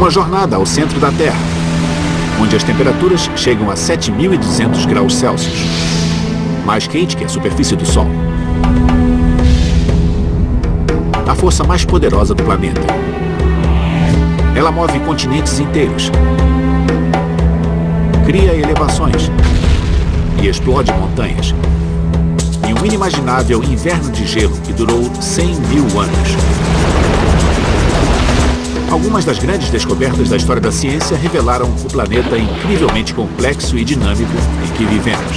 Uma jornada ao centro da Terra, onde as temperaturas chegam a 7.200 graus Celsius, mais quente que a superfície do Sol. A força mais poderosa do planeta. Ela move continentes inteiros, cria elevações e explode montanhas. Em um inimaginável inverno de gelo que durou 100.000 anos. Algumas das grandes descobertas da história da ciência revelaram o planeta incrivelmente complexo e dinâmico em que vivemos.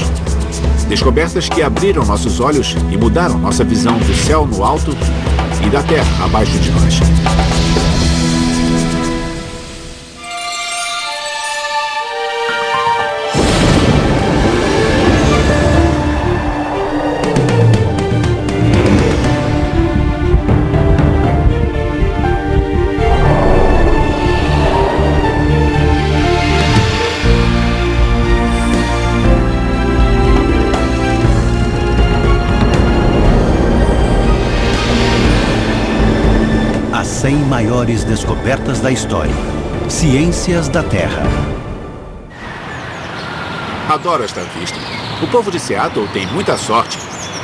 Descobertas que abriram nossos olhos e mudaram nossa visão do céu no alto e da terra abaixo de nós. As 100 maiores descobertas da história. Ciências da Terra. Adoro esta vista. O povo de Seattle tem muita sorte.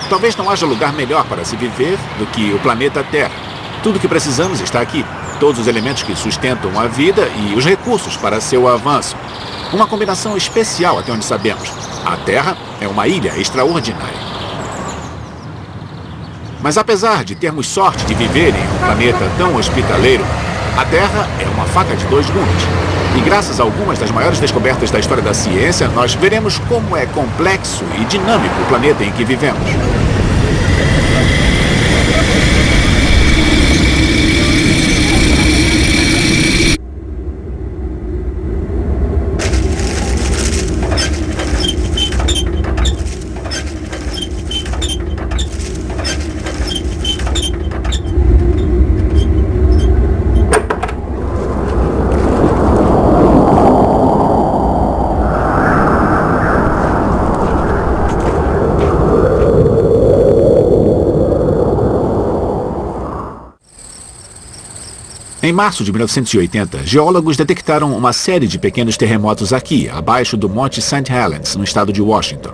Talvez não haja lugar melhor para se viver do que o planeta Terra. Tudo o que precisamos está aqui. Todos os elementos que sustentam a vida e os recursos para seu avanço. Uma combinação especial até onde sabemos. A Terra é uma ilha extraordinária. Mas apesar de termos sorte de viver em um planeta tão hospitaleiro, a Terra é uma faca de dois gumes. E graças a algumas das maiores descobertas da história da ciência, nós veremos como é complexo e dinâmico o planeta em que vivemos. Em março de 1980, geólogos detectaram uma série de pequenos terremotos aqui, abaixo do Monte St. Helens, no estado de Washington.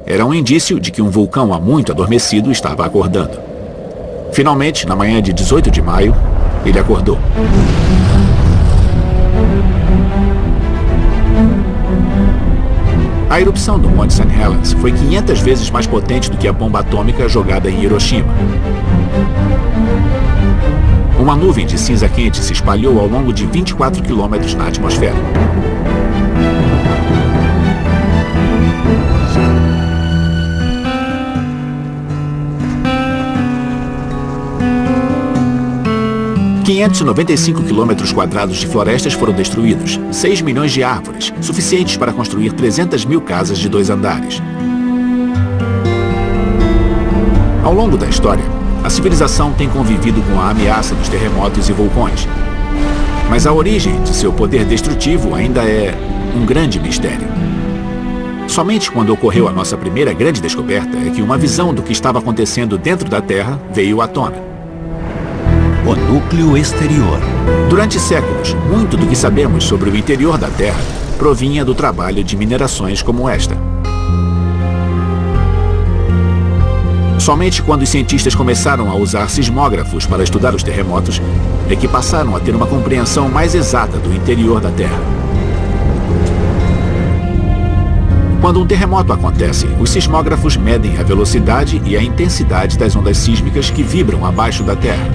Era um indício de que um vulcão há muito adormecido estava acordando. Finalmente, na manhã de 18 de maio, ele acordou. A erupção do Monte St. Helens foi 500 vezes mais potente do que a bomba atômica jogada em Hiroshima. Uma nuvem de cinza quente se espalhou ao longo de 24 quilômetros na atmosfera. – 595 quilômetros quadrados de florestas foram destruídos, 6 milhões de árvores, suficientes para construir 300 mil casas de 2 andares. Ao longo da história, a civilização tem convivido com a ameaça dos terremotos e vulcões. Mas a origem de seu poder destrutivo ainda é um grande mistério. Somente quando ocorreu a nossa primeira grande descoberta é que uma visão do que estava acontecendo dentro da Terra veio à tona. O núcleo exterior. Durante séculos, muito do que sabemos sobre o interior da Terra provinha do trabalho de minerações como esta. Somente quando os cientistas começaram a usar sismógrafos para estudar os terremotos, é que passaram a ter uma compreensão mais exata do interior da Terra. Quando um terremoto acontece, os sismógrafos medem a velocidade e a intensidade das ondas sísmicas que vibram abaixo da Terra.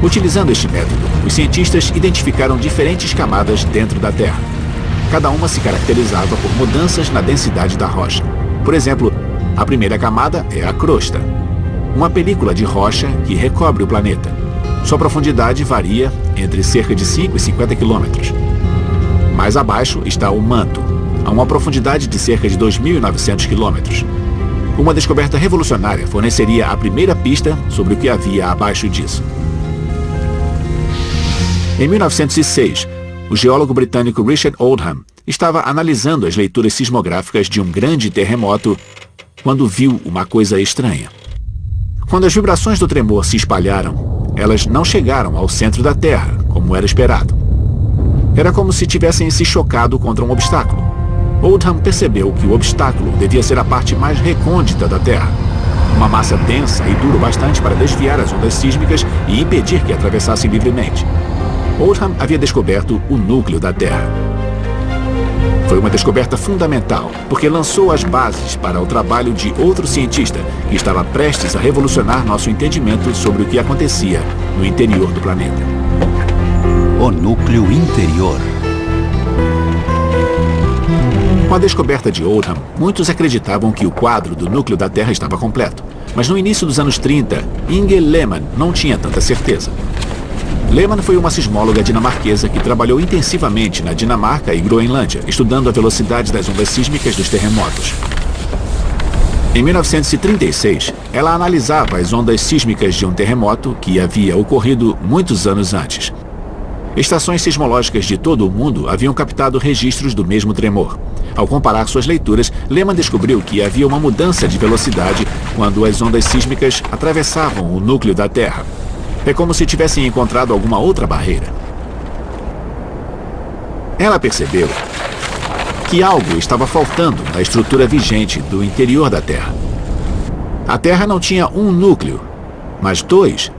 Utilizando este método, os cientistas identificaram diferentes camadas dentro da Terra. Cada uma se caracterizava por mudanças na densidade da rocha. Por exemplo, a primeira camada é a crosta, uma película de rocha que recobre o planeta. Sua profundidade varia entre cerca de 5 e 50 quilômetros. Mais abaixo está o manto, a uma profundidade de cerca de 2.900 quilômetros. Uma descoberta revolucionária forneceria a primeira pista sobre o que havia abaixo disso. Em 1906, o geólogo britânico Richard Oldham estava analisando as leituras sismográficas de um grande terremoto quando viu uma coisa estranha. Quando as vibrações do tremor se espalharam, elas não chegaram ao centro da Terra, como era esperado. Era como se tivessem se chocado contra um obstáculo. Oldham percebeu que o obstáculo devia ser a parte mais recôndita da Terra. Uma massa densa e dura o bastante para desviar as ondas sísmicas e impedir que atravessassem livremente. Oldham havia descoberto o núcleo da Terra. Foi uma descoberta fundamental, porque lançou as bases para o trabalho de outro cientista que estava prestes a revolucionar nosso entendimento sobre o que acontecia no interior do planeta. O núcleo interior. Com a descoberta de Oldham, muitos acreditavam que o quadro do núcleo da Terra estava completo. Mas no início dos anos 30, Inge Lehmann não tinha tanta certeza. Lehmann foi uma sismóloga dinamarquesa que trabalhou intensivamente na Dinamarca e Groenlândia, estudando a velocidade das ondas sísmicas dos terremotos. Em 1936, ela analisava as ondas sísmicas de um terremoto que havia ocorrido muitos anos antes. Estações sismológicas de todo o mundo haviam captado registros do mesmo tremor. Ao comparar suas leituras, Lehmann descobriu que havia uma mudança de velocidade quando as ondas sísmicas atravessavam o núcleo da Terra. É como se tivessem encontrado alguma outra barreira. Ela percebeu que algo estava faltando na estrutura vigente do interior da Terra. A Terra não tinha um núcleo, mas dois.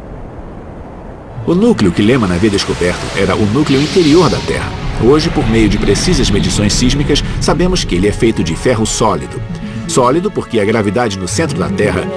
O núcleo que Lehmann havia descoberto era o núcleo interior da Terra. Hoje, por meio de precisas medições sísmicas, sabemos que ele é feito de ferro sólido. Sólido porque a gravidade no centro da Terra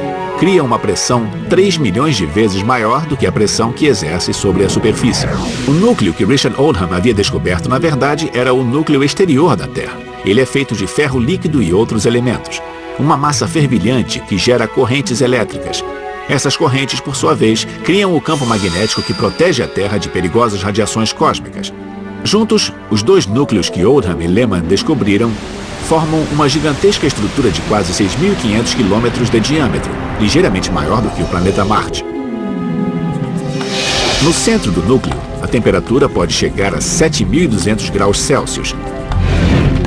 cria uma pressão 3 milhões de vezes maior do que a pressão que exerce sobre a superfície. O núcleo que Richard Oldham havia descoberto, na verdade, era o núcleo exterior da Terra. Ele é feito de ferro líquido e outros elementos. Uma massa fervilhante que gera correntes elétricas. Essas correntes, por sua vez, criam o campo magnético que protege a Terra de perigosas radiações cósmicas. Juntos, os dois núcleos que Oldham e Lehmann descobriram formam uma gigantesca estrutura de quase 6.500 quilômetros de diâmetro, ligeiramente maior do que o planeta Marte. No centro do núcleo, a temperatura pode chegar a 7.200 graus Celsius,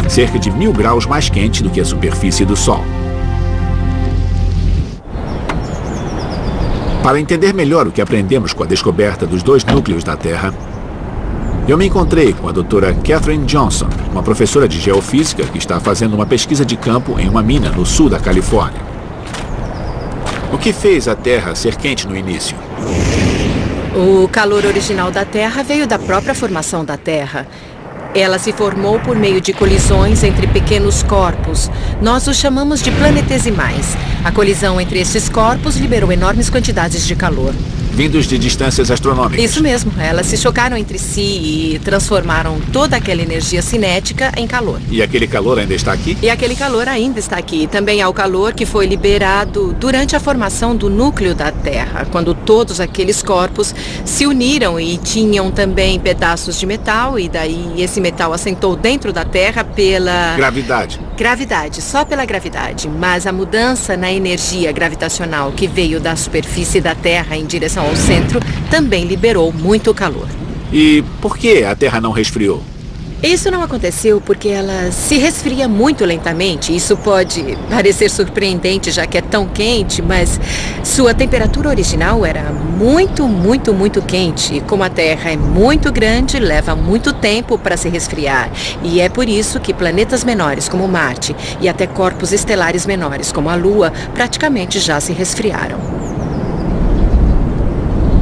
cerca de 1.000 graus mais quente do que a superfície do Sol. Para entender melhor o que aprendemos com a descoberta dos dois núcleos da Terra, eu me encontrei com a doutora Katherine Johnson, uma professora de geofísica que está fazendo uma pesquisa de campo em uma mina no sul da Califórnia. O que fez a Terra ser quente no início? O calor original da Terra veio da própria formação da Terra. Ela se formou por meio de colisões entre pequenos corpos. Nós os chamamos de planetesimais. A colisão entre esses corpos liberou enormes quantidades de calor. Vindos de distâncias astronômicas. Isso mesmo. Elas se chocaram entre si e transformaram toda aquela energia cinética em calor. E aquele calor ainda está aqui? E aquele calor ainda está aqui. Também há o calor que foi liberado durante a formação do núcleo da Terra, quando todos aqueles corpos se uniram e tinham também pedaços de metal, e daí esse metal assentou dentro da Terra pela... Gravidade. Gravidade, só pela gravidade. Mas a mudança na energia gravitacional que veio da superfície da Terra em direção ao centro também liberou muito calor. E por que a Terra não resfriou? Isso não aconteceu porque ela se resfria muito lentamente. Isso pode parecer surpreendente, já que é tão quente, mas sua temperatura original era muito, muito, muito quente. Como a Terra é muito grande, leva muito tempo para se resfriar. E é por isso que planetas menores, como Marte, e até corpos estelares menores, como a Lua, praticamente já se resfriaram.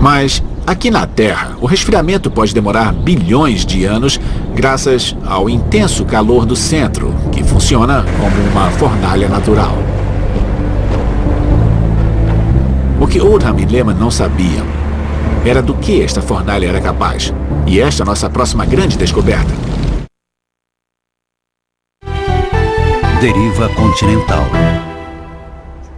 Mas aqui na Terra, o resfriamento pode demorar bilhões de anos graças ao intenso calor do centro, que funciona como uma fornalha natural. O que Oldham e Lehmann não sabiam era do que esta fornalha era capaz. E esta é a nossa próxima grande descoberta. Deriva continental.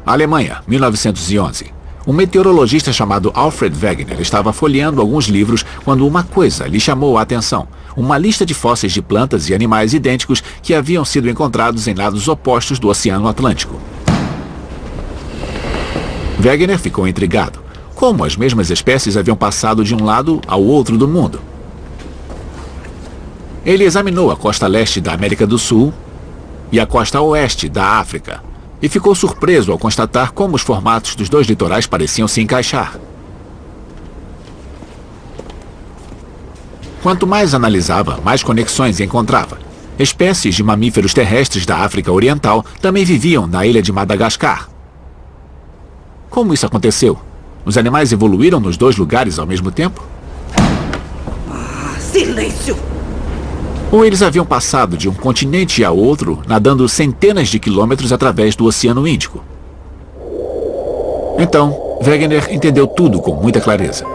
Alemanha, 1911. Um meteorologista chamado Alfred Wegener estava folheando alguns livros quando uma coisa lhe chamou a atenção. Uma lista de fósseis de plantas e animais idênticos que haviam sido encontrados em lados opostos do Oceano Atlântico. Wegener ficou intrigado. Como as mesmas espécies haviam passado de um lado ao outro do mundo? Ele examinou a costa leste da América do Sul e a costa oeste da África. e ficou surpreso ao constatar como os formatos dos dois litorais pareciam se encaixar. Quanto mais analisava, mais conexões encontrava. Espécies de mamíferos terrestres da África Oriental também viviam na ilha de Madagascar. Como isso aconteceu? Os animais evoluíram nos dois lugares ao mesmo tempo? Silêncio! Ou eles haviam passado de um continente a outro, nadando centenas de quilômetros através do Oceano Índico? Então, Wegener entendeu tudo com muita clareza.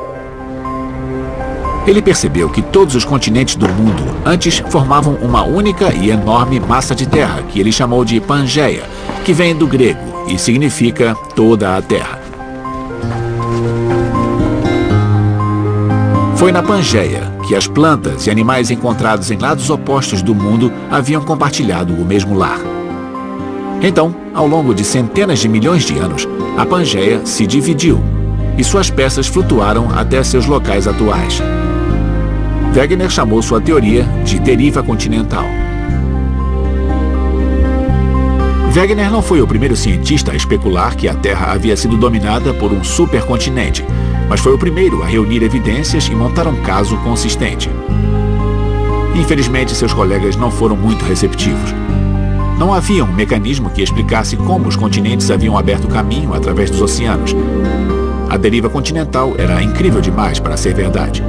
Ele percebeu que todos os continentes do mundo antes formavam uma única e enorme massa de terra, que ele chamou de Pangeia, que vem do grego e significa toda a terra. Foi na Pangeia que as plantas e animais encontrados em lados opostos do mundo haviam compartilhado o mesmo lar. Então, ao longo de centenas de milhões de anos, a Pangeia se dividiu e suas peças flutuaram até seus locais atuais. Wegener chamou sua teoria de deriva continental. Wegener não foi o primeiro cientista a especular que a Terra havia sido dominada por um supercontinente, mas foi o primeiro a reunir evidências e montar um caso consistente. Infelizmente, seus colegas não foram muito receptivos. Não havia um mecanismo que explicasse como os continentes haviam aberto caminho através dos oceanos. A deriva continental era incrível demais para ser verdade.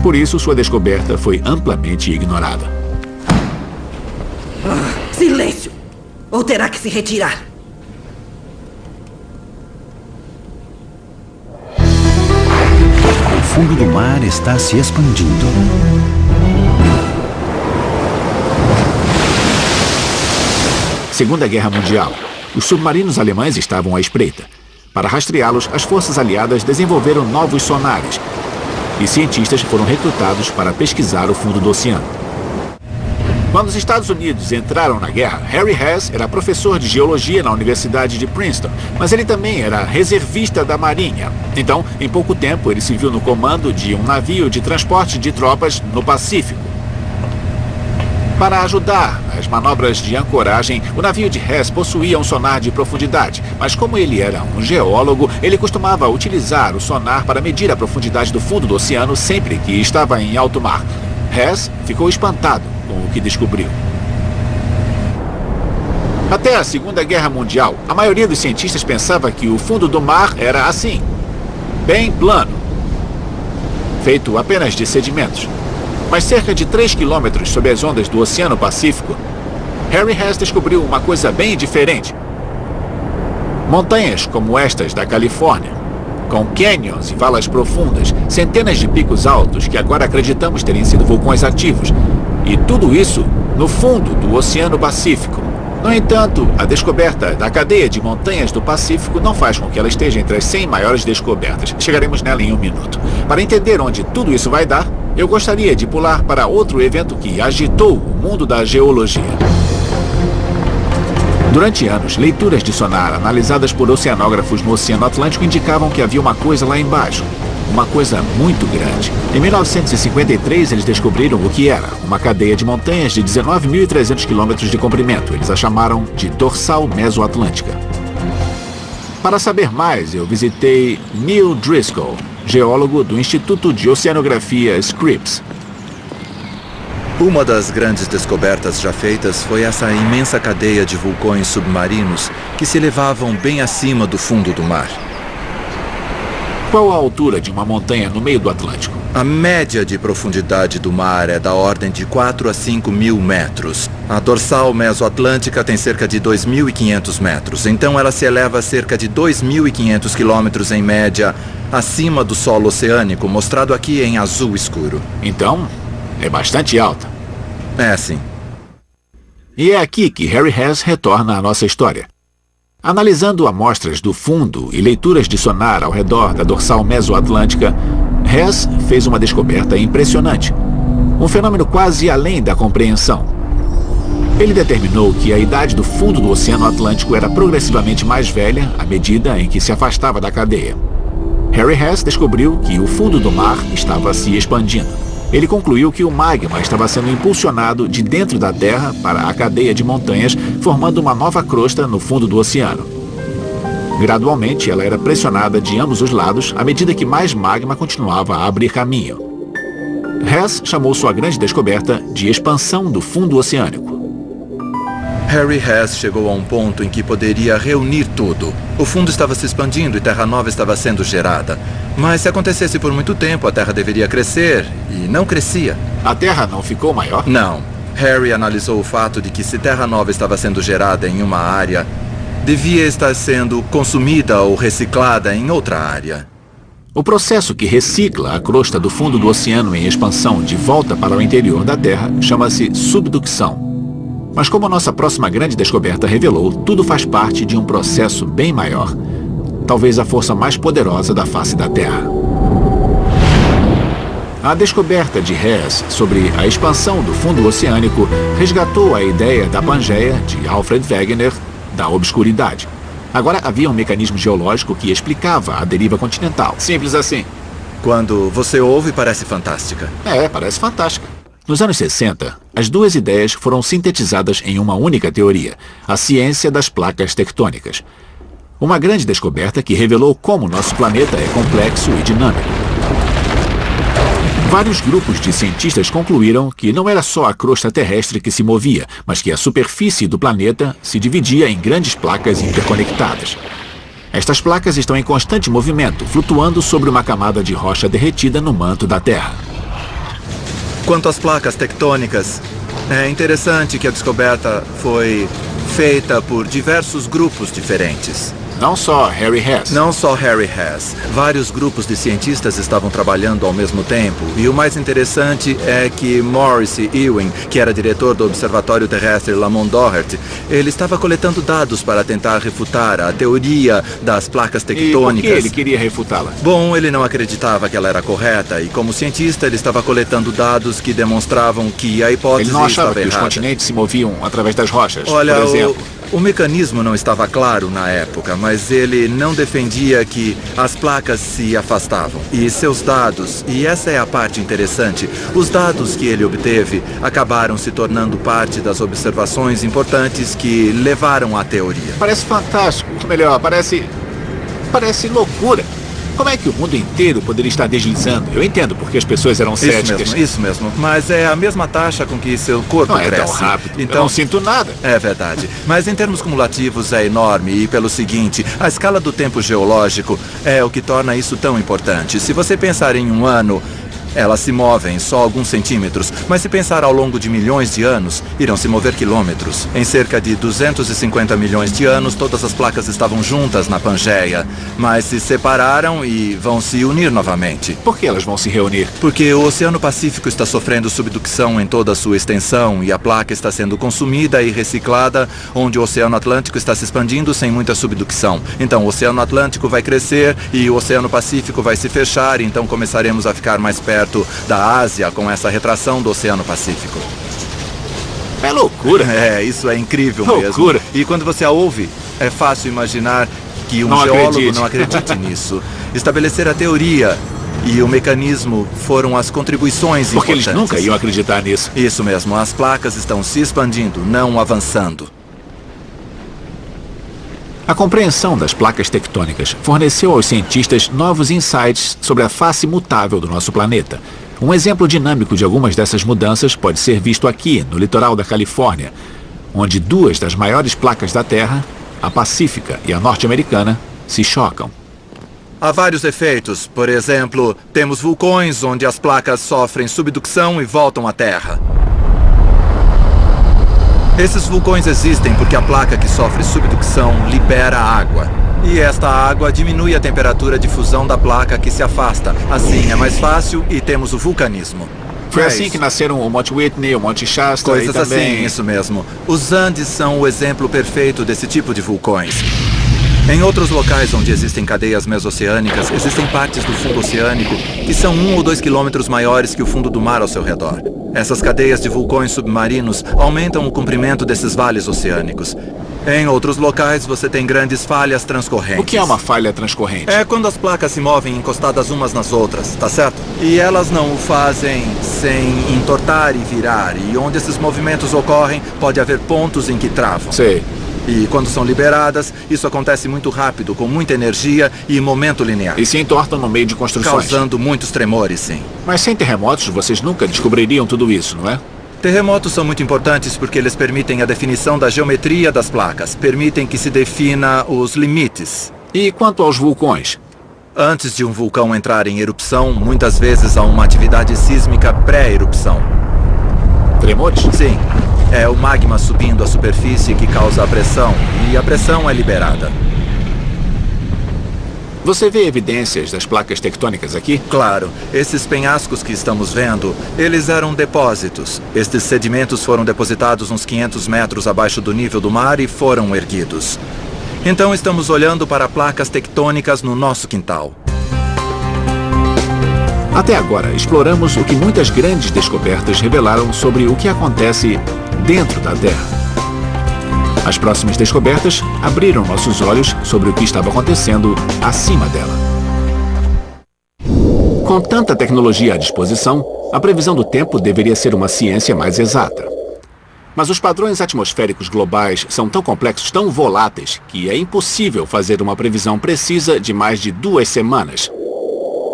Por isso, sua descoberta foi amplamente ignorada. Silêncio! Ou terá que se retirar. O fundo do mar está se expandindo. Segunda Guerra Mundial. Os submarinos alemães estavam à espreita. Para rastreá-los, as forças aliadas desenvolveram novos sonares e cientistas foram recrutados para pesquisar o fundo do oceano. Quando os Estados Unidos entraram na guerra, Harry Hess era professor de geologia na Universidade de Princeton, mas ele também era reservista da Marinha. Então, em pouco tempo, ele se viu no comando de um navio de transporte de tropas no Pacífico. Para ajudar nas manobras de ancoragem, o navio de Hess possuía um sonar de profundidade, mas como ele era um geólogo, ele costumava utilizar o sonar para medir a profundidade do fundo do oceano sempre que estava em alto mar. Hess ficou espantado com o que descobriu. Até a Segunda Guerra Mundial, a maioria dos cientistas pensava que o fundo do mar era assim, bem plano, feito apenas de sedimentos. Mas cerca de 3 quilômetros sob as ondas do Oceano Pacífico, Harry Hess descobriu uma coisa bem diferente. Montanhas como estas da Califórnia, com canyons e valas profundas, centenas de picos altos que agora acreditamos terem sido vulcões ativos, e tudo isso no fundo do Oceano Pacífico. No entanto, a descoberta da cadeia de montanhas do Pacífico não faz com que ela esteja entre as 100 maiores descobertas. Chegaremos nela em um minuto. Para entender onde tudo isso vai dar, eu gostaria de pular para outro evento que agitou o mundo da geologia. Durante anos, leituras de sonar analisadas por oceanógrafos no Oceano Atlântico indicavam que havia uma coisa lá embaixo. Uma coisa muito grande. Em 1953, eles descobriram o que era uma cadeia de montanhas de 19.300 quilômetros de comprimento. Eles a chamaram de Dorsal Mesoatlântica. Para saber mais, eu visitei Neil Driscoll, geólogo do Instituto de Oceanografia Scripps. Uma das grandes descobertas já feitas foi essa imensa cadeia de vulcões submarinos que se elevavam bem acima do fundo do mar. Qual a altura de uma montanha no meio do Atlântico? A média de profundidade do mar é da ordem de 4 a 5 mil metros. A dorsal mesoatlântica tem cerca de 2.500 metros, então ela se eleva a cerca de 2.500 quilômetros em média acima do solo oceânico, mostrado aqui em azul escuro. Então, é bastante alta. É, sim. E é aqui que Harry Hess retorna à nossa história. Analisando amostras do fundo e leituras de sonar ao redor da dorsal mesoatlântica, Hess fez uma descoberta impressionante. Um fenômeno quase além da compreensão. Ele determinou que a idade do fundo do Oceano Atlântico era progressivamente mais velha à medida em que se afastava da cadeia. Harry Hess descobriu que o fundo do mar estava se expandindo. Ele concluiu que o magma estava sendo impulsionado de dentro da Terra para a cadeia de montanhas, formando uma nova crosta no fundo do oceano. Gradualmente, ela era pressionada de ambos os lados à medida que mais magma continuava a abrir caminho. Hess chamou sua grande descoberta de expansão do fundo oceânico. Harry Hess chegou a um ponto em que poderia reunir tudo. O fundo estava se expandindo e Terra Nova estava sendo gerada. Mas se acontecesse por muito tempo, a Terra deveria crescer e não crescia. A Terra não ficou maior? Não. Harry analisou o fato de que se Terra Nova estava sendo gerada em uma área, devia estar sendo consumida ou reciclada em outra área. O processo que recicla a crosta do fundo do oceano em expansão de volta para o interior da Terra chama-se subducção. Mas como nossa próxima grande descoberta revelou, tudo faz parte de um processo bem maior. Talvez a força mais poderosa da face da Terra. A descoberta de Hess sobre a expansão do fundo oceânico resgatou a ideia da Pangeia, de Alfred Wegener, da obscuridade. Agora havia um mecanismo geológico que explicava a deriva continental. Simples assim. Quando você ouve, parece fantástica. Parece fantástica. Nos anos 60, as duas ideias foram sintetizadas em uma única teoria, a ciência das placas tectônicas. Uma grande descoberta que revelou como nosso planeta é complexo e dinâmico. Vários grupos de cientistas concluíram que não era só a crosta terrestre que se movia, mas que a superfície do planeta se dividia em grandes placas interconectadas. Estas placas estão em constante movimento, flutuando sobre uma camada de rocha derretida no manto da Terra. Quanto às placas tectônicas, é interessante que a descoberta foi feita por diversos grupos diferentes. Não só Harry Hess. Não só Harry Hess. Vários grupos de cientistas estavam trabalhando ao mesmo tempo. E o mais interessante é que Maurice Ewing, que era diretor do Observatório Terrestre Lamont Doherty, ele estava coletando dados para tentar refutar a teoria das placas tectônicas. E por que ele queria refutá-la? Bom, ele não acreditava que ela era correta e, como cientista, ele estava coletando dados que demonstravam que a hipótese estava errada. Ele não achava que os continentes se moviam através das rochas, Olha, por exemplo. O mecanismo não estava claro na época, mas ele não defendia que as placas se afastavam. E seus dados, e essa é a parte interessante, os dados que ele obteve acabaram se tornando parte das observações importantes que levaram à teoria. Parece fantástico. Ou melhor, parece loucura. Como é que o mundo inteiro poderia estar deslizando? Eu entendo porque as pessoas eram céticas. Isso mesmo. Mas é a mesma taxa com que seu corpo cresce. Não é tão rápido. Então, eu não sinto nada. É verdade. Mas em termos cumulativos é enorme e pelo seguinte, a escala do tempo geológico é o que torna isso tão importante. Se você pensar em um ano, elas se movem só alguns centímetros, mas se pensar ao longo de milhões de anos, irão se mover quilômetros. Em cerca de 250 milhões de anos, todas as placas estavam juntas na Pangeia, mas se separaram e vão se unir novamente. Por que elas vão se reunir? Porque o Oceano Pacífico está sofrendo subducção em toda a sua extensão e a placa está sendo consumida e reciclada, onde o Oceano Atlântico está se expandindo sem muita subdução. Então o Oceano Atlântico vai crescer e o Oceano Pacífico vai se fechar, e então começaremos a ficar mais perto da Ásia com essa retração do Oceano Pacífico. É loucura. Isso é incrível loucura. mesmo. E quando você a ouve, é fácil imaginar que um geólogo não acredite nisso. Estabelecer a teoria e o mecanismo foram as contribuições importantes. Porque eles nunca iam acreditar nisso. Isso mesmo, as placas estão se expandindo, não avançando. A compreensão das placas tectônicas forneceu aos cientistas novos insights sobre a face mutável do nosso planeta. Um exemplo dinâmico de algumas dessas mudanças pode ser visto aqui, no litoral da Califórnia, onde duas das maiores placas da Terra, a Pacífica e a norte-americana, se chocam. Há vários efeitos. Por exemplo, temos vulcões onde as placas sofrem subducção e voltam à Terra. Esses vulcões existem porque a placa que sofre subducção libera água. E esta água diminui a temperatura de fusão da placa que se afasta. Assim é mais fácil e temos o vulcanismo. Foi assim que nasceram o Monte Whitney, o Monte Shasta coisas e também... assim, isso mesmo. Os Andes são o exemplo perfeito desse tipo de vulcões. Em outros locais onde existem cadeias mesoceânicas, existem partes do fundo oceânico que são 1 ou 2 quilômetros maiores que o fundo do mar ao seu redor. Essas cadeias de vulcões submarinos aumentam o comprimento desses vales oceânicos. Em outros locais, você tem grandes falhas transcorrentes. O que é uma falha transcorrente? É quando as placas se movem encostadas umas nas outras, tá certo? E elas não o fazem sem entortar e virar. E onde esses movimentos ocorrem, pode haver pontos em que travam. Sei. E quando são liberadas, isso acontece muito rápido, com muita energia e momento linear. E se entortam no meio de construções. Causando muitos tremores, sim. Mas sem terremotos, vocês nunca descobririam tudo isso, não é? Terremotos são muito importantes porque eles permitem a definição da geometria das placas, permitem que se defina os limites. E quanto aos vulcões? Antes de um vulcão entrar em erupção, muitas vezes há uma atividade sísmica pré-erupção. Tremores? Sim. É o magma subindo à superfície que causa a pressão, e a pressão é liberada. Você vê evidências das placas tectônicas aqui? Claro. Esses penhascos que estamos vendo, eles eram depósitos. Estes sedimentos foram depositados uns 500 metros abaixo do nível do mar e foram erguidos. Então estamos olhando para placas tectônicas no nosso quintal. Até agora, exploramos o que muitas grandes descobertas revelaram sobre o que acontece dentro da Terra. As próximas descobertas abriram nossos olhos sobre o que estava acontecendo acima dela. Com tanta tecnologia à disposição, a previsão do tempo deveria ser uma ciência mais exata. Mas os padrões atmosféricos globais são tão complexos, tão voláteis, que é impossível fazer uma previsão precisa de mais de 2 semanas.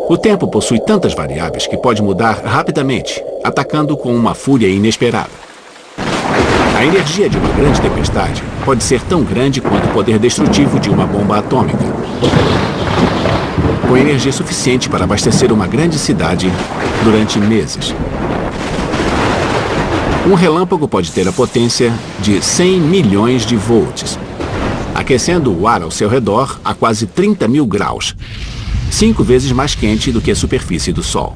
O tempo possui tantas variáveis que pode mudar rapidamente, atacando com uma fúria inesperada. A energia de uma grande tempestade pode ser tão grande quanto o poder destrutivo de uma bomba atômica. Com energia suficiente para abastecer uma grande cidade durante meses. Um relâmpago pode ter a potência de 100 milhões de volts, aquecendo o ar ao seu redor a quase 30 mil graus, 5 vezes mais quente do que a superfície do Sol.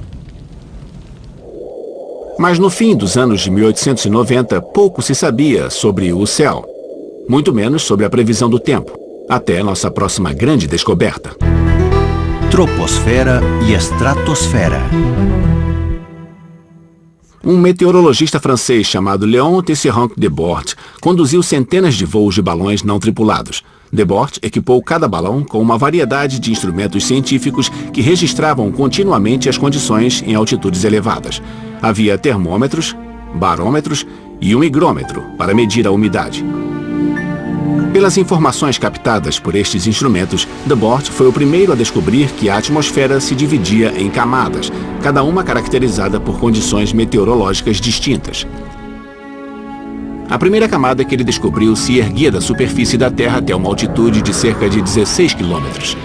Mas no fim dos anos de 1890, pouco se sabia sobre o céu, muito menos sobre a previsão do tempo, até nossa próxima grande descoberta. Troposfera e estratosfera. Um meteorologista francês chamado Léon Tesserand-Desbordes conduziu centenas de voos de balões não tripulados. Desbordes equipou cada balão com uma variedade de instrumentos científicos que registravam continuamente as condições em altitudes elevadas. Havia termômetros, barômetros e um higrômetro para medir a umidade. Pelas informações captadas por estes instrumentos, Desbordes foi o primeiro a descobrir que a atmosfera se dividia em camadas, cada uma caracterizada por condições meteorológicas distintas. A primeira camada que ele descobriu se erguia da superfície da Terra até uma altitude de cerca de 16 quilômetros.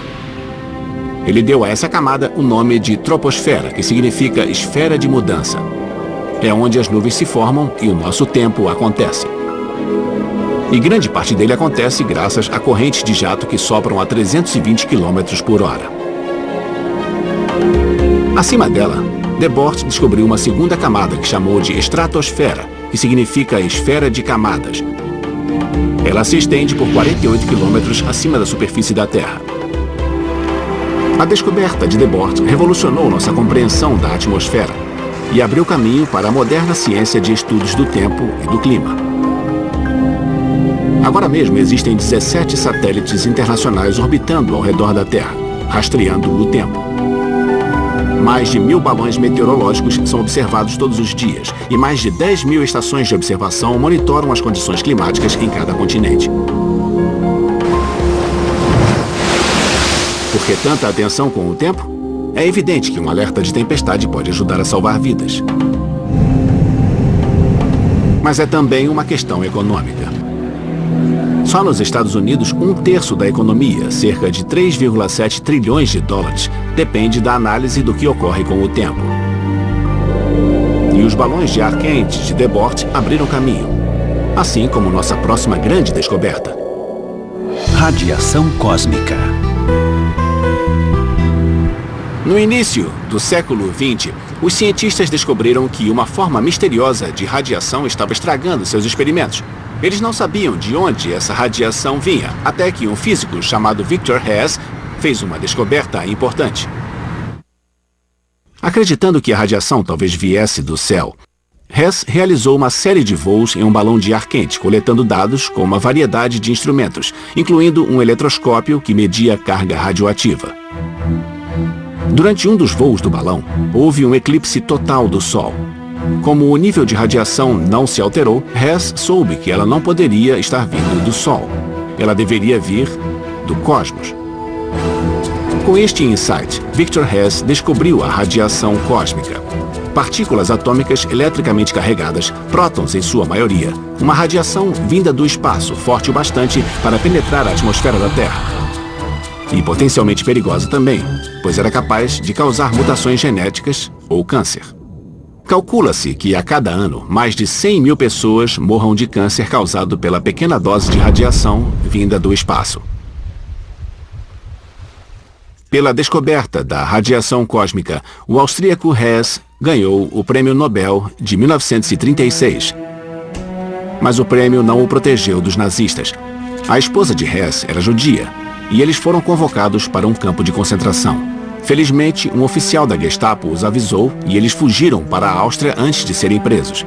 Ele deu a essa camada o nome de troposfera, que significa esfera de mudança. É onde as nuvens se formam e o nosso tempo acontece. E grande parte dele acontece graças a correntes de jato que sopram a 320 km por hora. Acima dela, Desbordes descobriu uma segunda camada que chamou de estratosfera, que significa esfera de camadas. Ela se estende por 48 quilômetros acima da superfície da Terra. A descoberta de Desbordes revolucionou nossa compreensão da atmosfera e abriu caminho para a moderna ciência de estudos do tempo e do clima. Agora mesmo existem 17 satélites internacionais orbitando ao redor da Terra, rastreando o tempo. Mais de 1000 balões meteorológicos são observados todos os dias e mais de 10 mil estações de observação monitoram as condições climáticas em cada continente. Por que tanta atenção com o tempo? É evidente que um alerta de tempestade pode ajudar a salvar vidas. Mas é também uma questão econômica. Só nos Estados Unidos, 1/3 da economia, cerca de 3,7 trilhões de dólares, depende da análise do que ocorre com o tempo. E os balões de ar quente de Desbordes abriram caminho, assim como nossa próxima grande descoberta. Radiação cósmica. No início do século XX, os cientistas descobriram que uma forma misteriosa de radiação estava estragando seus experimentos. Eles não sabiam de onde essa radiação vinha, até que um físico chamado Victor Hess fez uma descoberta importante. Acreditando que a radiação talvez viesse do céu, Hess realizou uma série de voos em um balão de ar quente, coletando dados com uma variedade de instrumentos, incluindo um eletroscópio que media a carga radioativa. Durante um dos voos do balão, houve um eclipse total do Sol. Como o nível de radiação não se alterou, Hess soube que ela não poderia estar vindo do Sol. Ela deveria vir do cosmos. Com este insight, Victor Hess descobriu a radiação cósmica. Partículas atômicas eletricamente carregadas, prótons em sua maioria. Uma radiação vinda do espaço, forte o bastante para penetrar a atmosfera da Terra. E potencialmente perigosa também, pois era capaz de causar mutações genéticas ou câncer. Calcula-se que a cada ano, mais de 100 mil pessoas morram de câncer causado pela pequena dose de radiação vinda do espaço. Pela descoberta da radiação cósmica, o austríaco Hess ganhou o Prêmio Nobel de 1936. Mas o prêmio não o protegeu dos nazistas. A esposa de Hess era judia, e eles foram convocados para um campo de concentração. Felizmente, um oficial da Gestapo os avisou e eles fugiram para a Áustria antes de serem presos.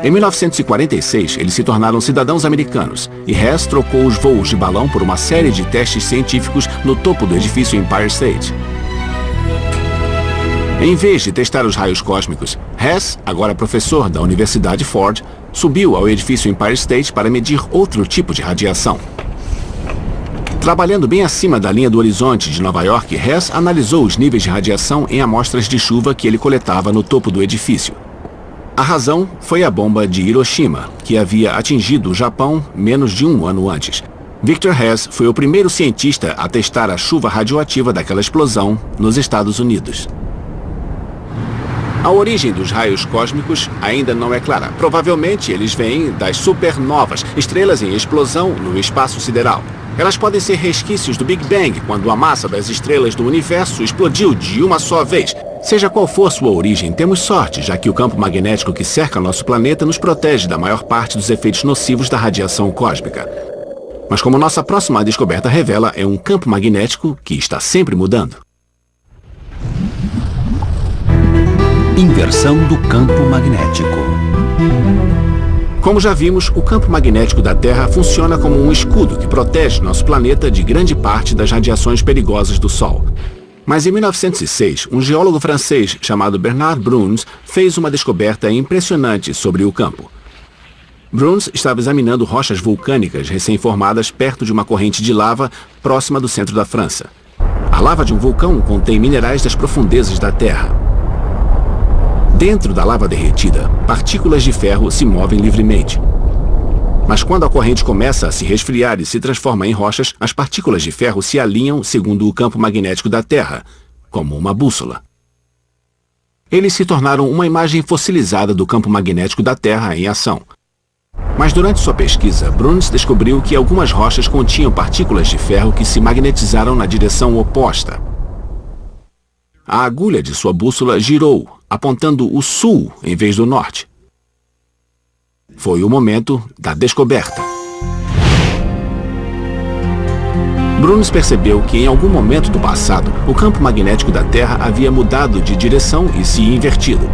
Em 1946, eles se tornaram cidadãos americanos e Hess trocou os voos de balão por uma série de testes científicos no topo do edifício Empire State. Em vez de testar os raios cósmicos, Hess, agora professor da Universidade Ford, subiu ao edifício Empire State para medir outro tipo de radiação. Trabalhando bem acima da linha do horizonte de Nova York, Hess analisou os níveis de radiação em amostras de chuva que ele coletava no topo do edifício. A razão foi a bomba de Hiroshima, que havia atingido o Japão menos de um ano antes. Victor Hess foi o primeiro cientista a testar a chuva radioativa daquela explosão nos Estados Unidos. A origem dos raios cósmicos ainda não é clara. Provavelmente eles vêm das supernovas, estrelas em explosão no espaço sideral. Elas podem ser resquícios do Big Bang, quando a massa das estrelas do universo explodiu de uma só vez. Seja qual for sua origem, temos sorte, já que o campo magnético que cerca nosso planeta nos protege da maior parte dos efeitos nocivos da radiação cósmica. Mas como nossa próxima descoberta revela, é um campo magnético que está sempre mudando. Inversão do campo magnético. Como já vimos, o campo magnético da Terra funciona como um escudo que protege nosso planeta de grande parte das radiações perigosas do Sol. Mas em 1906, um geólogo francês chamado Bernard Bruns fez uma descoberta impressionante sobre o campo. Bruns estava examinando rochas vulcânicas recém-formadas perto de uma corrente de lava próxima do centro da França. A lava de um vulcão contém minerais das profundezas da Terra. Dentro da lava derretida, partículas de ferro se movem livremente. Mas quando a corrente começa a se resfriar e se transforma em rochas, as partículas de ferro se alinham segundo o campo magnético da Terra, como uma bússola. Eles se tornaram uma imagem fossilizada do campo magnético da Terra em ação. Mas durante sua pesquisa, Bruns descobriu que algumas rochas continham partículas de ferro que se magnetizaram na direção oposta. A agulha de sua bússola girou, apontando o sul em vez do norte. Foi o momento da descoberta. Bruns percebeu que em algum momento do passado, o campo magnético da Terra havia mudado de direção e se invertido.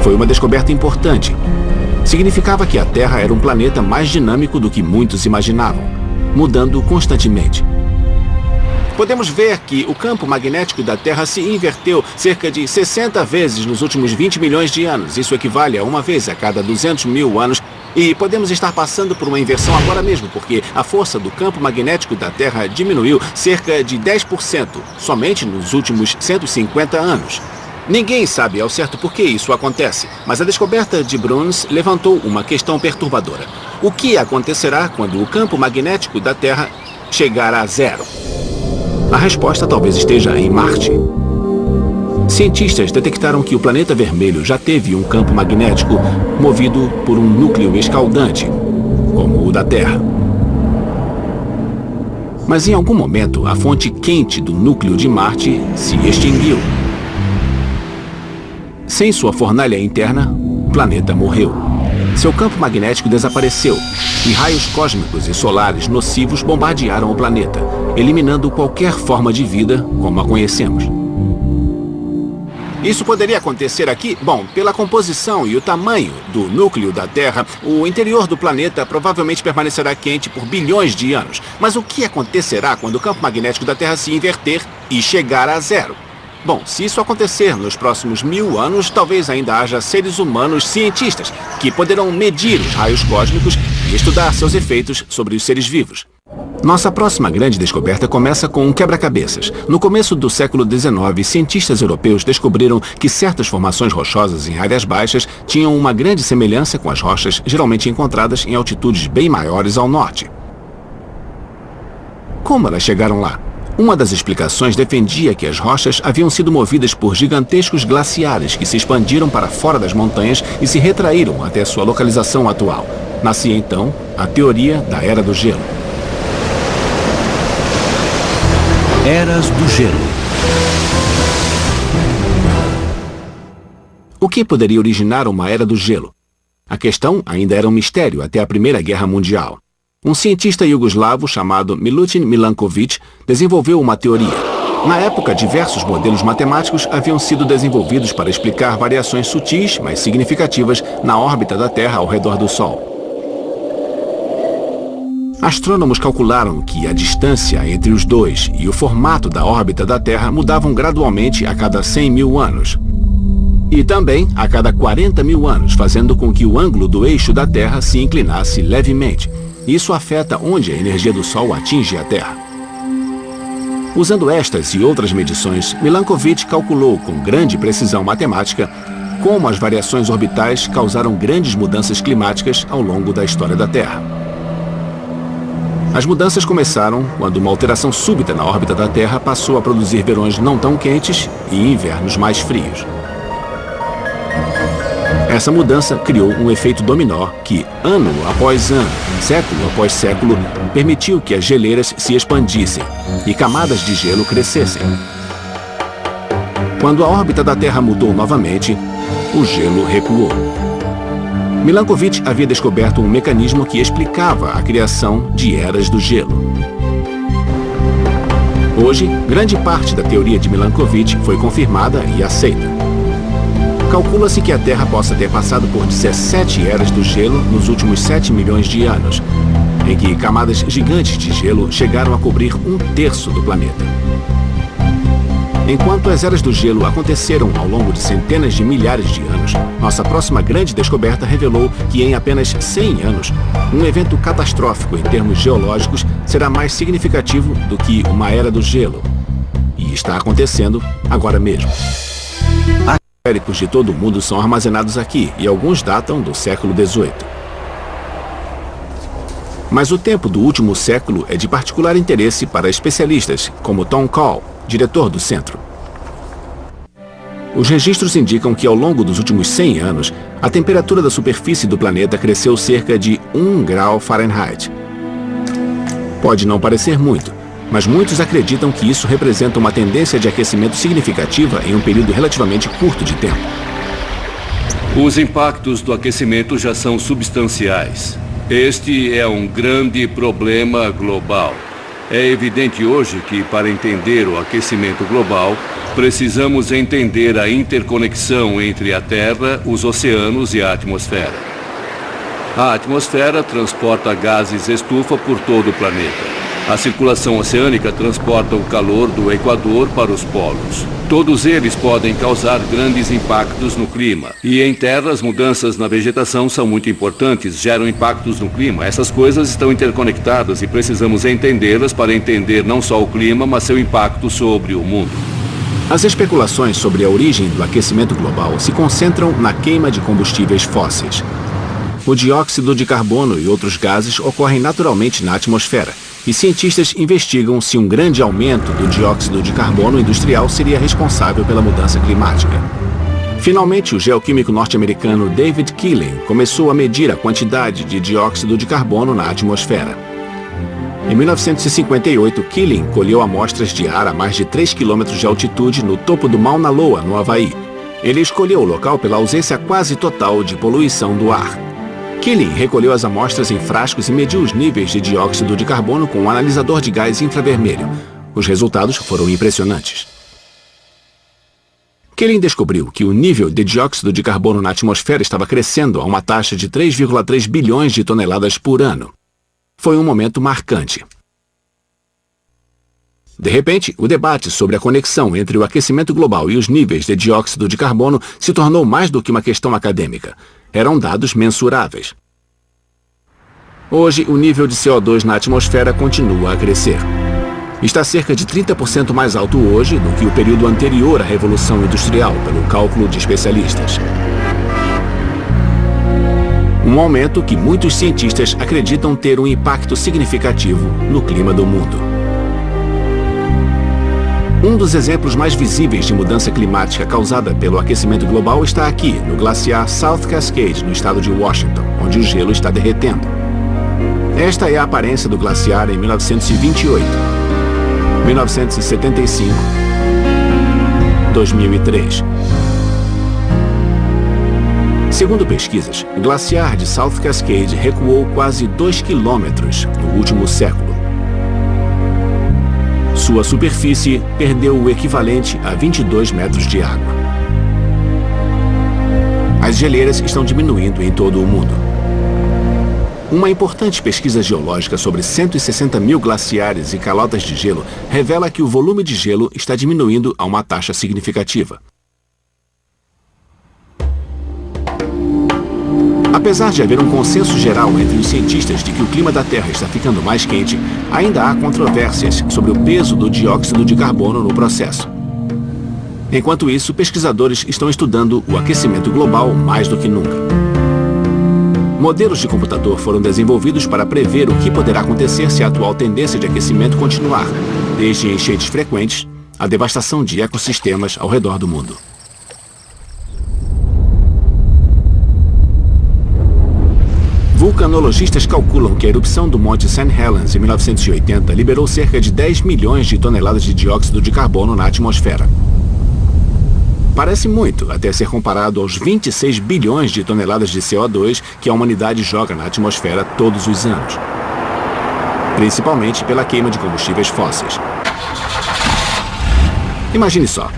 Foi uma descoberta importante. Significava que a Terra era um planeta mais dinâmico do que muitos imaginavam, mudando constantemente. Podemos ver que o campo magnético da Terra se inverteu cerca de 60 vezes nos últimos 20 milhões de anos. Isso equivale a uma vez a cada 200 mil anos. E podemos estar passando por uma inversão agora mesmo, porque a força do campo magnético da Terra diminuiu cerca de 10% somente nos últimos 150 anos. Ninguém sabe ao certo por que isso acontece, mas a descoberta de Bruns levantou uma questão perturbadora. O que acontecerá quando o campo magnético da Terra chegar a zero? A resposta talvez esteja em Marte. Cientistas detectaram que o planeta vermelho já teve um campo magnético movido por um núcleo escaldante, como o da Terra. Mas em algum momento, a fonte quente do núcleo de Marte se extinguiu. Sem sua fornalha interna, o planeta morreu. Seu campo magnético desapareceu e raios cósmicos e solares nocivos bombardearam o planeta, eliminando qualquer forma de vida como a conhecemos. Isso poderia acontecer aqui? Bom, pela composição e o tamanho do núcleo da Terra, o interior do planeta provavelmente permanecerá quente por bilhões de anos. Mas o que acontecerá quando o campo magnético da Terra se inverter e chegar a zero? Bom, se isso acontecer nos próximos 1000 anos, talvez ainda haja seres humanos cientistas que poderão medir os raios cósmicos e estudar seus efeitos sobre os seres vivos. Nossa próxima grande descoberta começa com um quebra-cabeças. No começo do século XIX, cientistas europeus descobriram que certas formações rochosas em áreas baixas tinham uma grande semelhança com as rochas geralmente encontradas em altitudes bem maiores ao norte. Como elas chegaram lá? Uma das explicações defendia que as rochas haviam sido movidas por gigantescos glaciares que se expandiram para fora das montanhas e se retraíram até sua localização atual. Nascia então a teoria da Era do Gelo. Eras do Gelo. O que poderia originar uma Era do Gelo? A questão ainda era um mistério até a Primeira Guerra Mundial. Um cientista iugoslavo chamado Milutin Milankovic desenvolveu uma teoria. Na época, diversos modelos matemáticos haviam sido desenvolvidos para explicar variações sutis, mas significativas, na órbita da Terra ao redor do Sol. Astrônomos calcularam que a distância entre os dois e o formato da órbita da Terra mudavam gradualmente a cada 100 mil anos. E também a cada 40 mil anos, fazendo com que o ângulo do eixo da Terra se inclinasse levemente. Isso afeta onde a energia do Sol atinge a Terra. Usando estas e outras medições, Milankovic calculou com grande precisão matemática como as variações orbitais causaram grandes mudanças climáticas ao longo da história da Terra. As mudanças começaram quando uma alteração súbita na órbita da Terra passou a produzir verões não tão quentes e invernos mais frios. Essa mudança criou um efeito dominó que, ano após ano, século após século, permitiu que as geleiras se expandissem e camadas de gelo crescessem. Quando a órbita da Terra mudou novamente, o gelo recuou. Milankovic havia descoberto um mecanismo que explicava a criação de eras do gelo. Hoje, grande parte da teoria de Milankovic foi confirmada e aceita. Calcula-se que a Terra possa ter passado por 17 eras do gelo nos últimos 7 milhões de anos, em que camadas gigantes de gelo chegaram a cobrir 1/3 do planeta. Enquanto as eras do gelo aconteceram ao longo de centenas de milhares de anos, nossa próxima grande descoberta revelou que em apenas 100 anos, um evento catastrófico em termos geológicos será mais significativo do que uma era do gelo. E está acontecendo agora mesmo. Atmosféricos de todo o mundo são armazenados aqui e alguns datam do século XVIII. Mas o tempo do último século é de particular interesse para especialistas, como Tom Call, diretor do centro. Os registros indicam que ao longo dos últimos 100 anos, a temperatura da superfície do planeta cresceu cerca de 1 grau Fahrenheit. Pode não parecer muito, mas muitos acreditam que isso representa uma tendência de aquecimento significativa em um período relativamente curto de tempo. Os impactos do aquecimento já são substanciais. Este é um grande problema global. É evidente hoje que, para entender o aquecimento global, precisamos entender a interconexão entre a Terra, os oceanos e a atmosfera. A atmosfera transporta gases estufa por todo o planeta. A circulação oceânica transporta o calor do Equador para os polos. Todos eles podem causar grandes impactos no clima. E em terra, as mudanças na vegetação são muito importantes, geram impactos no clima. Essas coisas estão interconectadas e precisamos entendê-las para entender não só o clima, mas seu impacto sobre o mundo. As especulações sobre a origem do aquecimento global se concentram na queima de combustíveis fósseis. O dióxido de carbono e outros gases ocorrem naturalmente na atmosfera, e cientistas investigam se um grande aumento do dióxido de carbono industrial seria responsável pela mudança climática. Finalmente, o geoquímico norte-americano David Keeling começou a medir a quantidade de dióxido de carbono na atmosfera. Em 1958, Keeling colheu amostras de ar a mais de 3 quilômetros de altitude no topo do Mauna Loa, no Havaí. Ele escolheu o local pela ausência quase total de poluição do ar. Keeling recolheu as amostras em frascos e mediu os níveis de dióxido de carbono com um analisador de gás infravermelho. Os resultados foram impressionantes. Keeling descobriu que o nível de dióxido de carbono na atmosfera estava crescendo a uma taxa de 3,3 bilhões de toneladas por ano. Foi um momento marcante. De repente, o debate sobre a conexão entre o aquecimento global e os níveis de dióxido de carbono se tornou mais do que uma questão acadêmica. Eram dados mensuráveis. Hoje, o nível de CO2 na atmosfera continua a crescer. Está cerca de 30% mais alto hoje do que o período anterior à Revolução Industrial, pelo cálculo de especialistas. Um aumento que muitos cientistas acreditam ter um impacto significativo no clima do mundo. Um dos exemplos mais visíveis de mudança climática causada pelo aquecimento global está aqui, no glaciar South Cascade, no estado de Washington, onde o gelo está derretendo. Esta é a aparência do glaciar em 1928, 1975, 2003. Segundo pesquisas, o glaciar de South Cascade recuou quase 2 quilômetros no último século. Sua superfície perdeu o equivalente a 22 metros de água. As geleiras estão diminuindo em todo o mundo. Uma importante pesquisa geológica sobre 160 mil glaciares e calotas de gelo revela que o volume de gelo está diminuindo a uma taxa significativa. Apesar de haver um consenso geral entre os cientistas de que o clima da Terra está ficando mais quente, ainda há controvérsias sobre o peso do dióxido de carbono no processo. Enquanto isso, pesquisadores estão estudando o aquecimento global mais do que nunca. Modelos de computador foram desenvolvidos para prever o que poderá acontecer se a atual tendência de aquecimento continuar, desde enchentes frequentes à devastação de ecossistemas ao redor do mundo. Vulcanologistas calculam que a erupção do Monte St. Helens em 1980 liberou cerca de 10 milhões de toneladas de dióxido de carbono na atmosfera. Parece muito, até ser comparado aos 26 bilhões de toneladas de CO2 que a humanidade joga na atmosfera todos os anos. Principalmente pela queima de combustíveis fósseis. Imagine só.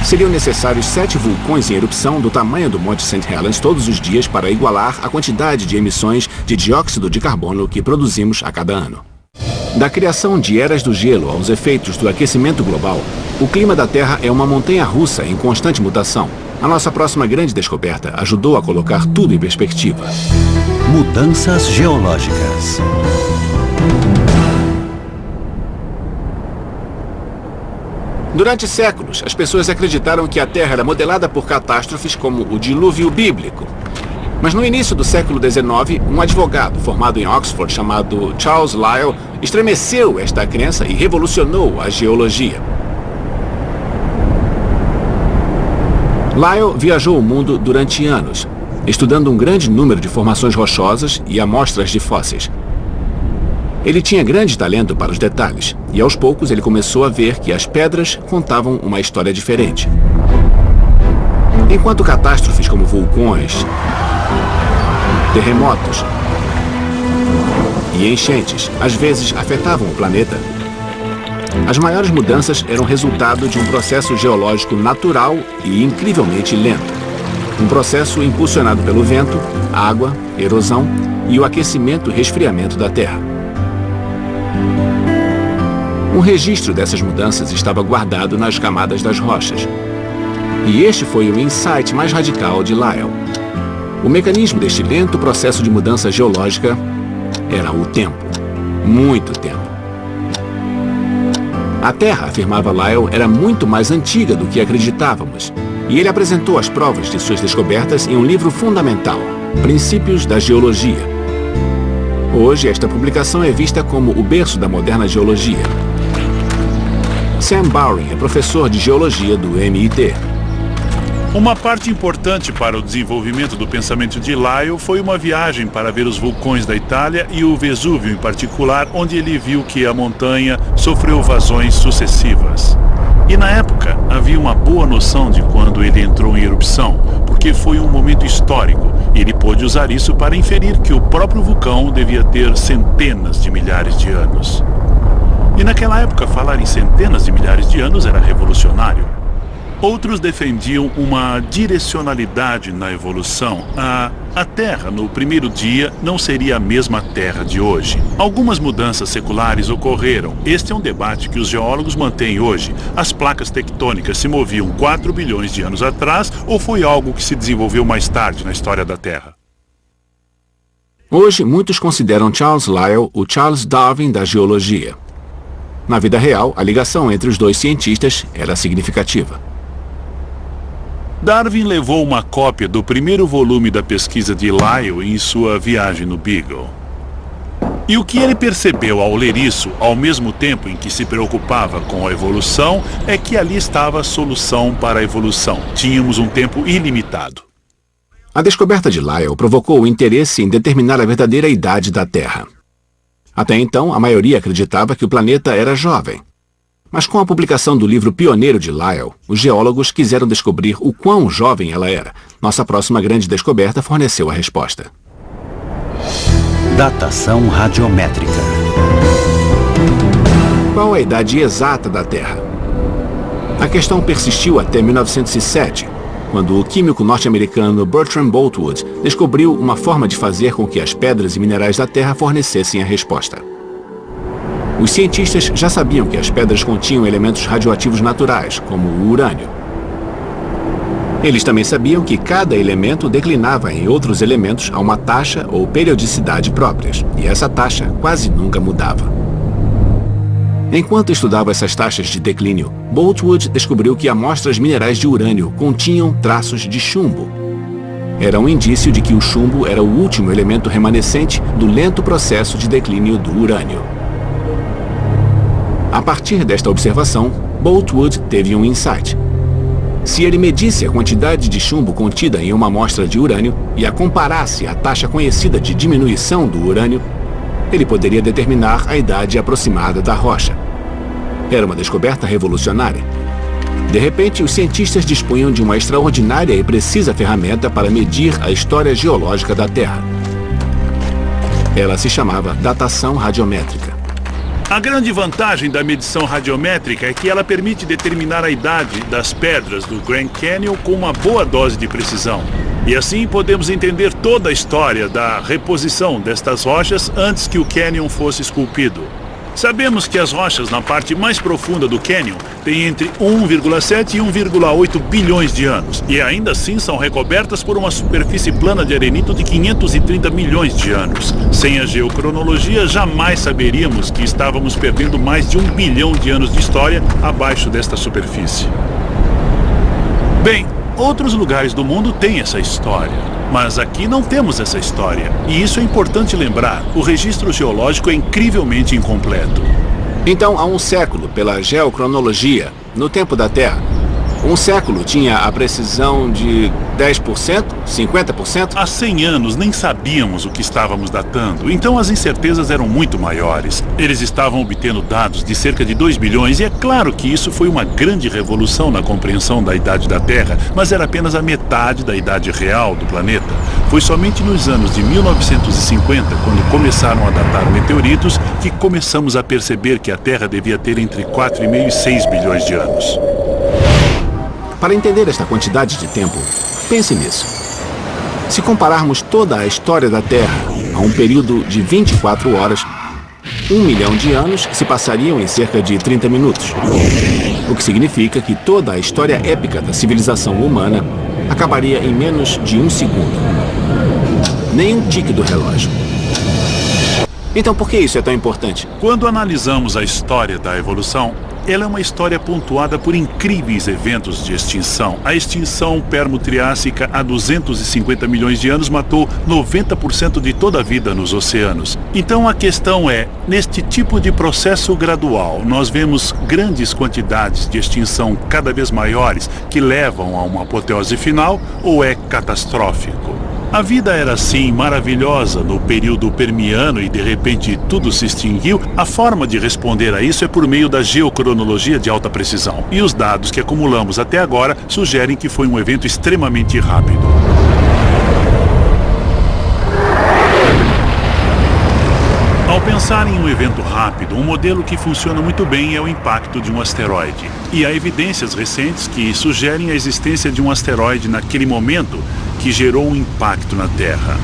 Seriam necessários 7 vulcões em erupção do tamanho do Monte St. Helens todos os dias para igualar a quantidade de emissões de dióxido de carbono que produzimos a cada ano. Da criação de eras do gelo aos efeitos do aquecimento global, o clima da Terra é uma montanha-russa em constante mutação. A nossa próxima grande descoberta ajudou a colocar tudo em perspectiva. Mudanças geológicas. Durante séculos, as pessoas acreditaram que a Terra era modelada por catástrofes como o dilúvio bíblico. Mas no início do século XIX, um advogado formado em Oxford chamado Charles Lyell estremeceu esta crença e revolucionou a geologia. Lyell viajou o mundo durante anos, estudando um grande número de formações rochosas e amostras de fósseis. Ele tinha grande talento para os detalhes, e aos poucos ele começou a ver que as pedras contavam uma história diferente. Enquanto catástrofes como vulcões, terremotos e enchentes às vezes afetavam o planeta, as maiores mudanças eram resultado de um processo geológico natural e incrivelmente lento. Um processo impulsionado pelo vento, água, erosão e o aquecimento e resfriamento da Terra. Um registro dessas mudanças estava guardado nas camadas das rochas. E este foi o insight mais radical de Lyell. O mecanismo deste lento processo de mudança geológica era o tempo. Muito tempo. A Terra, afirmava Lyell, era muito mais antiga do que acreditávamos. E ele apresentou as provas de suas descobertas em um livro fundamental, Princípios da Geologia. Hoje, esta publicação é vista como o berço da moderna geologia. Sam Bowring é professor de geologia do MIT. Uma parte importante para o desenvolvimento do pensamento de Lyell foi uma viagem para ver os vulcões da Itália e o Vesúvio em particular, onde ele viu que a montanha sofreu vazões sucessivas. E na época havia uma boa noção de quando ele entrou em erupção, porque foi um momento histórico e ele pôde usar isso para inferir que o próprio vulcão devia ter centenas de milhares de anos. E naquela época falar em centenas de milhares de anos era revolucionário. Outros defendiam uma direcionalidade na evolução. A Terra, no primeiro dia, não seria a mesma Terra de hoje. Algumas mudanças seculares ocorreram. Este é um debate que os geólogos mantêm hoje. As placas tectônicas se moviam 4 bilhões de anos atrás ou foi algo que se desenvolveu mais tarde na história da Terra? Hoje, muitos consideram Charles Lyell o Charles Darwin da geologia. Na vida real, a ligação entre os dois cientistas era significativa. Darwin levou uma cópia do primeiro volume da pesquisa de Lyell em sua viagem no Beagle. E o que ele percebeu ao ler isso, ao mesmo tempo em que se preocupava com a evolução, é que ali estava a solução para a evolução. Tínhamos um tempo ilimitado. A descoberta de Lyell provocou o interesse em determinar a verdadeira idade da Terra. Até então, a maioria acreditava que o planeta era jovem. Mas com a publicação do livro pioneiro de Lyell, os geólogos quiseram descobrir o quão jovem ela era. Nossa próxima grande descoberta forneceu a resposta. Datação radiométrica. Qual a idade exata da Terra? A questão persistiu até 1907, quando o químico norte-americano Bertram Boltwood descobriu uma forma de fazer com que as pedras e minerais da Terra fornecessem a resposta. Os cientistas já sabiam que as pedras continham elementos radioativos naturais, como o urânio. Eles também sabiam que cada elemento declinava em outros elementos a uma taxa ou periodicidade próprias, e essa taxa quase nunca mudava. Enquanto estudava essas taxas de declínio, Boltwood descobriu que amostras minerais de urânio continham traços de chumbo. Era um indício de que o chumbo era o último elemento remanescente do lento processo de declínio do urânio. A partir desta observação, Boltwood teve um insight. Se ele medisse a quantidade de chumbo contida em uma amostra de urânio e a comparasse à taxa conhecida de diminuição do urânio, ele poderia determinar a idade aproximada da rocha. Era uma descoberta revolucionária. De repente, os cientistas dispunham de uma extraordinária e precisa ferramenta para medir a história geológica da Terra. Ela se chamava datação radiométrica. A grande vantagem da medição radiométrica é que ela permite determinar a idade das pedras do Grand Canyon com uma boa dose de precisão. E assim podemos entender toda a história da reposição destas rochas antes que o canyon fosse esculpido. Sabemos que as rochas na parte mais profunda do canyon têm entre 1,7 e 1,8 bilhões de anos. E ainda assim são recobertas por uma superfície plana de arenito de 530 milhões de anos. Sem a geocronologia, jamais saberíamos que estávamos perdendo mais de 1 bilhão de anos de história abaixo desta superfície. Bem, outros lugares do mundo têm essa história. Mas aqui não temos essa história. E isso é importante lembrar. O registro geológico é incrivelmente incompleto. Então, há um século, pela geocronologia, no tempo da Terra, um século tinha a precisão de 10%, 50%? Há 100 anos nem sabíamos o que estávamos datando, então as incertezas eram muito maiores. Eles estavam obtendo dados de cerca de 2 bilhões e é claro que isso foi uma grande revolução na compreensão da idade da Terra, mas era apenas a metade da idade real do planeta. Foi somente nos anos de 1950, quando começaram a datar meteoritos, que começamos a perceber que a Terra devia ter entre 4,5 e 6 bilhões de anos. Para entender esta quantidade de tempo, pense nisso. Se compararmos toda a história da Terra a um período de 24 horas, 1 milhão de anos se passariam em cerca de 30 minutos. O que significa que toda a história épica da civilização humana acabaria em menos de 1 segundo. Nem um tique do relógio. Então por que isso é tão importante? Quando analisamos a história da evolução, Ela é uma história pontuada por incríveis eventos de extinção. A extinção permo-triássica há 250 milhões de anos matou 90% de toda a vida nos oceanos. Então a questão é, neste tipo de processo gradual, nós vemos grandes quantidades de extinção cada vez maiores que levam a uma apoteose final ou é catastrófico? A vida era assim maravilhosa no período permiano e de repente tudo se extinguiu. A forma de responder a isso é por meio da geocronologia de alta precisão. E os dados que acumulamos até agora sugerem que foi um evento extremamente rápido. Ao pensar em um evento rápido, um modelo que funciona muito bem é o impacto de um asteroide. E há evidências recentes que sugerem a existência de um asteroide naquele momento que gerou um impacto na Terra.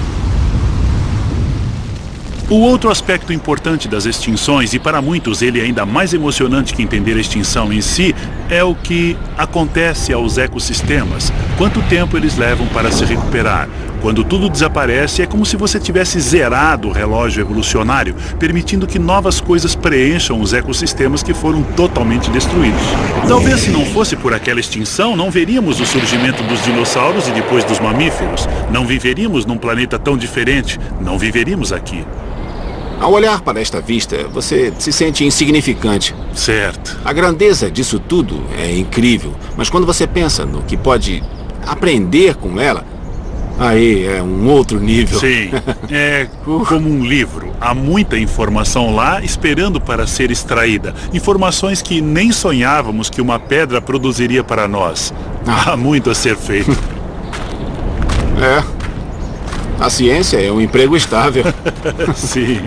O outro aspecto importante das extinções, e para muitos ele é ainda mais emocionante que entender a extinção em si, é o que acontece aos ecossistemas. Quanto tempo eles levam para se recuperar? Quando tudo desaparece, é como se você tivesse zerado o relógio evolucionário, permitindo que novas coisas preencham os ecossistemas que foram totalmente destruídos. Talvez se não fosse por aquela extinção, não veríamos o surgimento dos dinossauros e depois dos mamíferos. Não viveríamos num planeta tão diferente. Não viveríamos aqui. Ao olhar para esta vista, você se sente insignificante. Certo. A grandeza disso tudo é incrível, mas quando você pensa no que pode aprender com ela, aí é um outro nível. Sim, é como um livro. Há muita informação lá esperando para ser extraída. Informações que nem sonhávamos que uma pedra produziria para nós. Há muito a ser feito. É. A ciência é um emprego estável. Sim.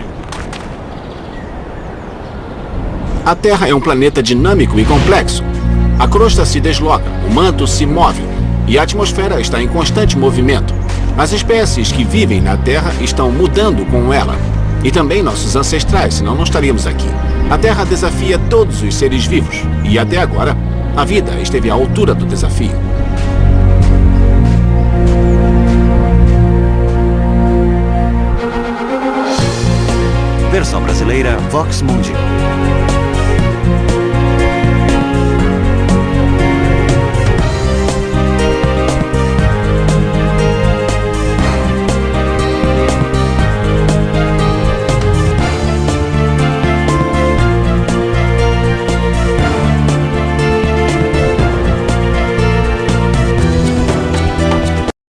A Terra é um planeta dinâmico e complexo. A crosta se desloca, o manto se move e a atmosfera está em constante movimento. As espécies que vivem na Terra estão mudando com ela. E também nossos ancestrais, senão não estaríamos aqui. A Terra desafia todos os seres vivos. E até agora, a vida esteve à altura do desafio. Versão brasileira Vox Mundi.